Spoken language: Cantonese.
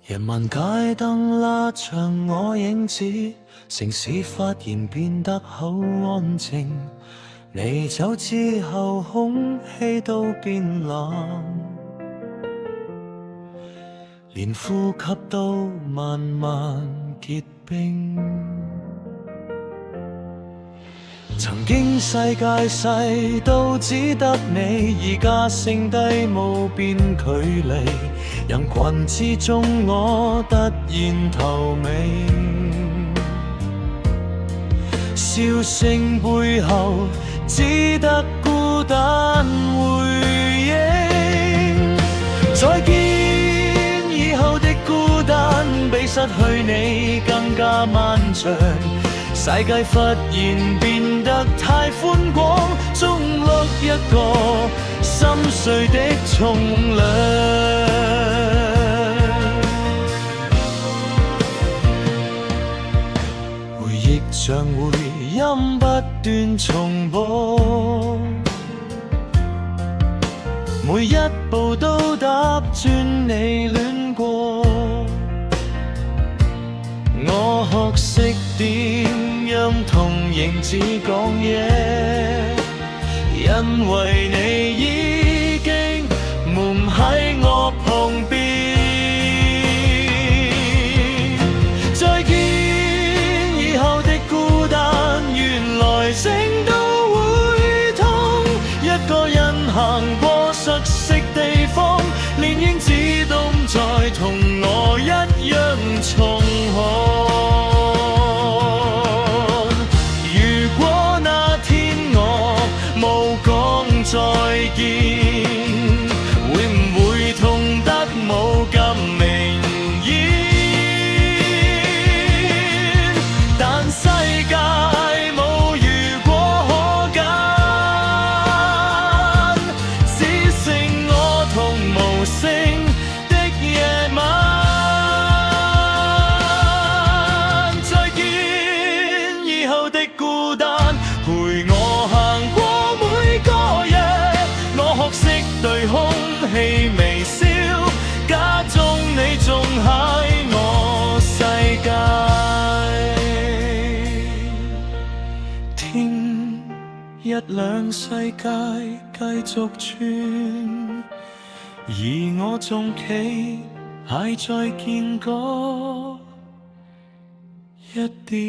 人民街燈拉長我影子，城市發現變得好安靜。你走之後，空氣都變冷，連呼吸都慢慢結冰。曾經世界細到只得你，而家剩低無邊距離。人群之中我突然透明，笑聲背後只得孤單回應。再見以後的孤單，比失去你更加漫長。世界忽然變得太寬廣，中落一個心碎的重量。回憶像回音不斷重播，每一步都踏轉你戀過。我學識點樣同影子講嘢，因為你已經唔喺我旁邊。再見以後的孤單，原來整都會痛。一個人行過熟悉地方，連影子都唔再同我一樣重看。再見，會唔會痛得冇咁明顯？但世界冇如果可揀，只剩我同無聲的夜晚。再見以後的孤單，陪我行過每個夜。學識對空氣微笑，假裝你仲喺我世界。天一亮，世界繼續轉，而我仲企喺再見嗰一點。